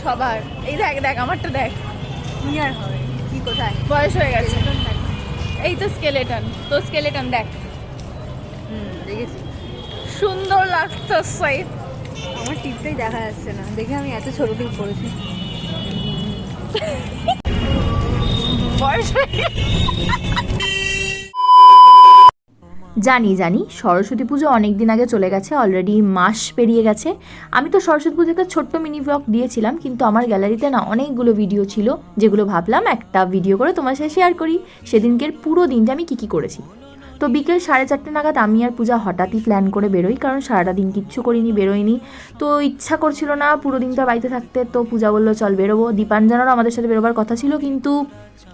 সবার। এই দেখ দেখ আমারটা দেখ, কি আর হবে, কি কোথায় বয়স হয়ে গেছে। এই তো স্কেলেটন, তো স্কেলেটন দেখ, দেখেছি। সুন্দর লাগতেছে। আমার টিপটাই দেখা যাচ্ছে না, দেখে আমি এত ছোট টিপ করেছি। বয়স হয়ে গেছে। জানি জানি সরস্বতী পুজো অনেক দিন আগে চলে গেছে, অলরেডি মাস পেরিয়ে গেছে। আমি তো সরস্বতী পুজোতে একটা ছোট্ট মিনি ব্লগ দিয়েছিলাম, কিন্তু আমার গ্যালারিতে না অনেকগুলো ভিডিও ছিল যেগুলো ভাবলাম একটা ভিডিও করে তোমার সাথে শেয়ার করি, সেদিনকের পুরো দিনটা আমি কী করেছি। তো বিকেল 4:30 নাগাদ আমি আর পূজা হঠাৎই প্ল্যান করে বেরোই, কারণ সারাটা দিন কিচ্ছু করিনি, বেরোইনি। তো ইচ্ছা করছিল না পুরো দিনটা বাড়িতে থাকতে, তো পূজা বললো চল বেরোবো। দীপাঞ্জনারও আমাদের সাথে বেরোবার কথা ছিল, কিন্তু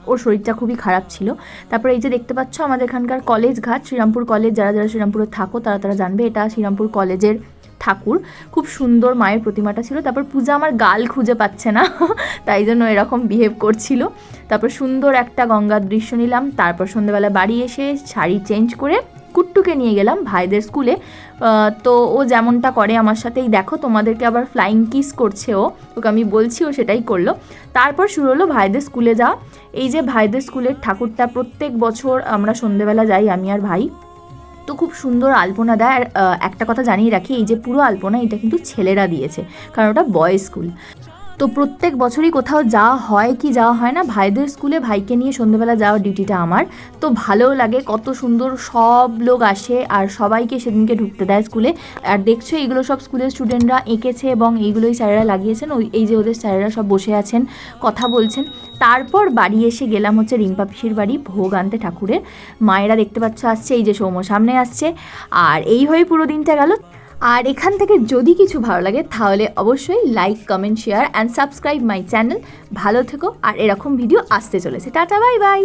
ওর শরীরটা খুবই খারাপ ছিল। তারপরে এই যে দেখতে পাচ্ছ আমাদের এখানকার কলেজ ঘাট, শ্রীরামপুর কলেজ, যারা যারা শ্রীরামপুরে থাকো তারা জানবে এটা শ্রীরামপুর কলেজের ঠাকুর। খুব সুন্দর মায়ের প্রতিমাটা ছিল। তারপর পূজা আমার গাল খুঁজে পাচ্ছে না, তাই জন্য এরকম বিহেভ করছিল। তারপর সুন্দর একটা গঙ্গার দৃশ্য নিলাম। তারপর সন্ধ্যেবেলা বাড়ি এসে শাড়ি চেঞ্জ করে কুট্টুকে নিয়ে গেলাম ভাইদের স্কুলে। তো ও যেমনটা করে আমার সাথেই, দেখো তোমাদেরকে আবার ফ্লাইং কিস করছে ও, ওকে আমি বলছি ও সেটাই করলো। তারপর শুরু হলো ভাইদের স্কুলে যাওয়া। এই যে ভাইদের স্কুলের ঠাকুরটা প্রত্যেক বছর আমরা সন্ধ্যেবেলা যাই আমি আর ভাই, তো খুব সুন্দর আলপনা দেয়। আর একটা কথা জানিয়ে রাখি, এই যে পুরো আলপনা এটা কিন্তু ছেলেরা দিয়েছে, কারণ ওটা বয়েজ স্কুল। তো প্রত্যেক বছরই কোথাও যাওয়া হয় কি যাওয়া হয় না, ভাইদের স্কুলে ভাইকে নিয়ে সন্ধ্যেবেলা যাওয়ার ডিউটিটা আমার। তো ভালোও লাগে, কত সুন্দর সব লোক আসে আর সবাইকে সেদিনকে ঢুকতে দেয় স্কুলে। আর দেখছো এইগুলো সব স্কুলের স্টুডেন্টরা এঁকেছে এবং এইগুলোই স্যারেরা লাগিয়েছেন। এই যে ওদের স্যারেরা সব বসে আছেন, কথা বলছেন। তারপর বাড়ি এসে গেলাম হচ্ছে রিম্পা পিসির বাড়ি ভোগ আনতে ঠাকুরের। মায়েরা দেখতে পাচ্ছ আসছে, এই যে সৌম্য সামনে আসছে। আর এইভাবেই পুরো দিনটা গেল। আর এখান থেকে যদি কিছু ভালো লাগে তাহলে অবশ্যই like, comment, share and subscribe my channel. ভালো থেকো, আর এরকম ভিডিও আসতে চলেছে। Tata, bye bye.